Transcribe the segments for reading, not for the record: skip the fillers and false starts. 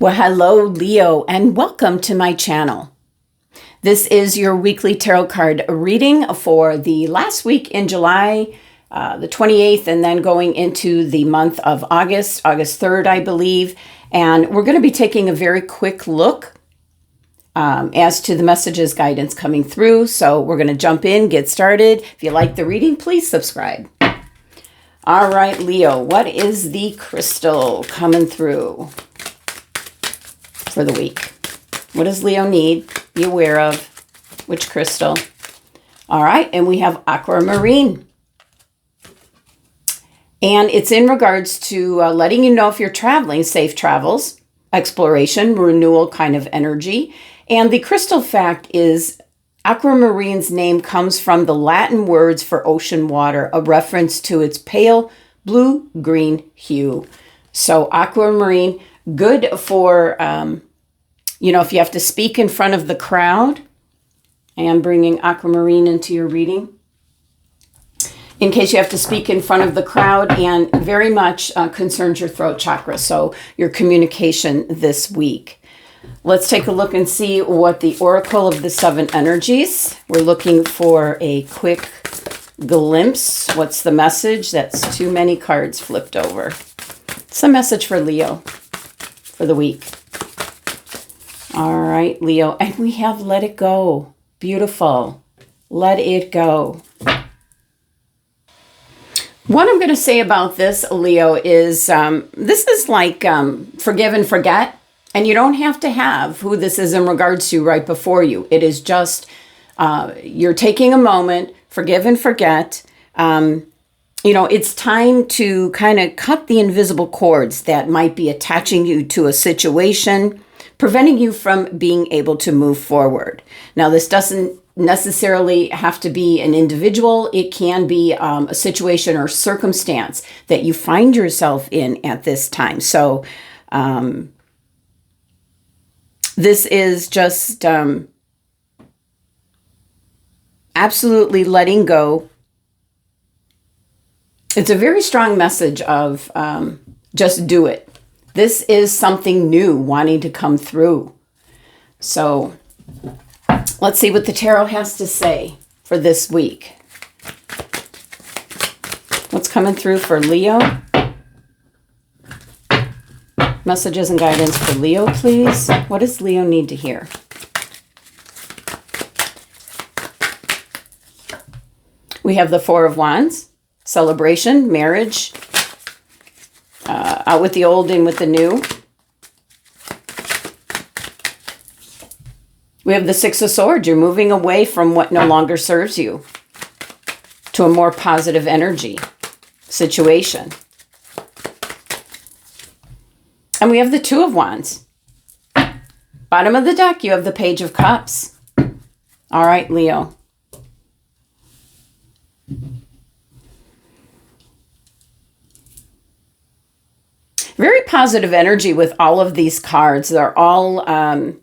Well, hello, Leo, and welcome to my channel. This is your weekly tarot card reading for the last week in July, the 28th, and then going into the month of August 3rd, I believe. And we're going to be taking a very quick look as to the messages, guidance coming through. So we're going to jump in, get started. If you like the reading, please subscribe. All right, Leo, what is the crystal coming through for the week? What does Leo need? Be aware of which crystal. All right, and we have aquamarine. And it's in regards to letting you know if you're traveling, safe travels, exploration, renewal kind of energy. And the crystal fact is aquamarine's name comes from the Latin words for ocean water, a reference to its pale blue-green hue. So aquamarine, good for, if you have to speak in front of the crowd. I am bringing aquamarine into your reading. In case you have to speak in front of the crowd, and very much concerns your throat chakra, so your communication this week. Let's take a look and see what the Oracle of the Seven Energies. We're looking for a quick glimpse. What's the message? That's too many cards flipped over. It's a message for Leo for the week. All right, Leo. And we have let it go. Beautiful. Let it go. What I'm going to say about this, Leo, is this is like forgive and forget. And you don't have to have who this is in regards to right before you. It is just you're taking a moment, forgive and forget. It's time to kind of cut the invisible cords that might be attaching you to a situation, preventing you from being able to move forward. Now, this doesn't necessarily have to be an individual. It can be a situation or circumstance that you find yourself in at this time. So this is just absolutely letting go. It's a very strong message of just do it. This is something new wanting to come through. So let's see what the tarot has to say for this week. What's coming through for Leo? Messages and guidance for Leo, please. What does Leo need to hear? We have the Four of Wands, celebration, marriage, out with the old, in with the new. We have the Six of Swords. You're moving away from what no longer serves you to a more positive energy situation. And we have the Two of Wands. Bottom of the deck, you have the Page of Cups. All right, Leo. Very positive energy with all of these cards. They're all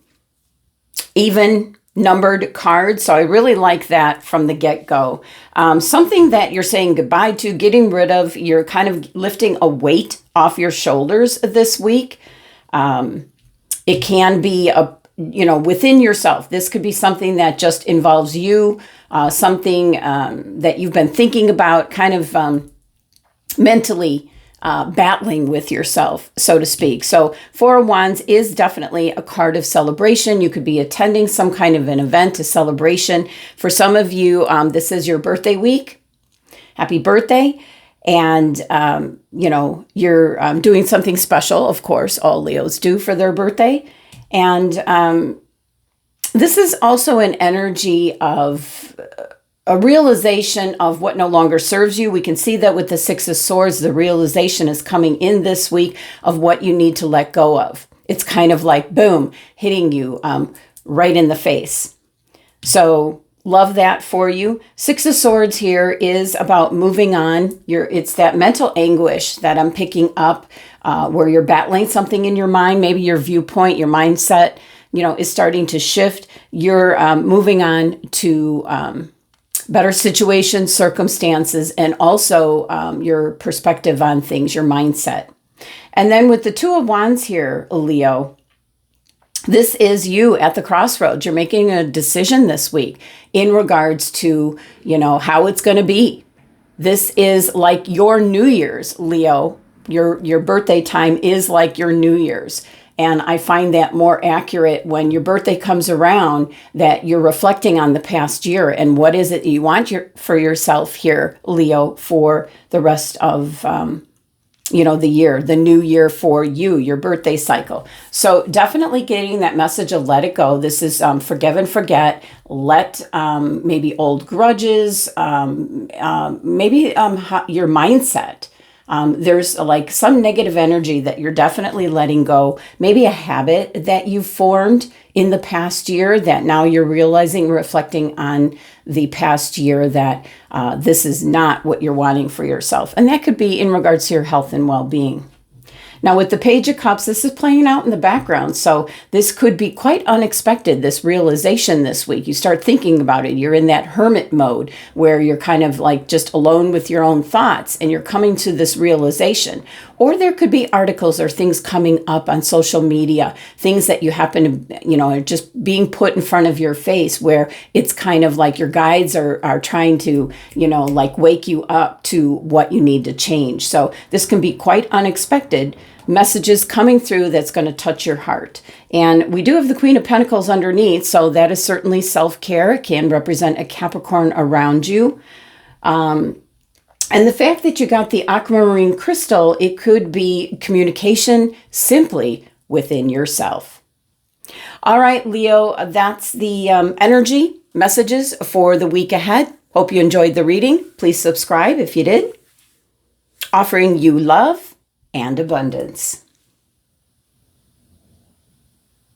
even numbered cards. So I really like that from the get-go. Something that you're saying goodbye to, getting rid of. You're kind of lifting a weight off your shoulders this week. It can be within yourself. This could be something that just involves you, something that you've been thinking about, kind of mentally battling with yourself, so to speak. So Four of Wands is definitely a card of celebration. You could be attending some kind of an event, a celebration. For some of you, this is your birthday week. Happy birthday. And, you're doing something special, of course, all Leos do for their birthday. And this is also an energy of a realization of what no longer serves you. We can see that with the Six of Swords, the realization is coming in this week of what you need to let go of. It's kind of like, boom, hitting you right in the face. So love that for you. Six of Swords here is about moving on. It's that mental anguish that I'm picking up where you're battling something in your mind. Maybe your viewpoint, your mindset, is starting to shift. You're moving on to better situations, circumstances, and also your perspective on things, your mindset. And then with the Two of Wands here, Leo, This is you at the crossroads. You're making a decision this week in regards to, how it's going to be. This is like your New Year's, Leo. Your birthday time is like your New Year's. And I find that more accurate when your birthday comes around, that you're reflecting on the past year and what is it you want for yourself here, Leo, for the rest of the year, the new year for you, your birthday cycle. So definitely getting that message of let it go. This is forgive and forget. Let maybe old grudges, maybe your mindset. There's like some negative energy that you're definitely letting go. Maybe a habit that you formed in the past year that now you're realizing, reflecting on the past year, that this is not what you're wanting for yourself. And that could be in regards to your health and well-being. Now, with the Page of Cups, this is playing out in the background. So this could be quite unexpected, this realization this week. You start thinking about it. You're in that hermit mode where you're kind of like just alone with your own thoughts, and you're coming to this realization. Or there could be articles or things coming up on social media, things that you happen to, are just being put in front of your face, where it's kind of like your guides are trying to, like wake you up to what you need to change. So this can be quite unexpected. Messages coming through that's going to touch your heart. And we do have the Queen of Pentacles underneath, so that is certainly self-care. It can represent a Capricorn around you. And the fact that you got the aquamarine crystal, it could be communication simply within yourself. All right, Leo, that's the energy messages for the week ahead. Hope you enjoyed the reading. Please subscribe if you did. Offering you love and abundance.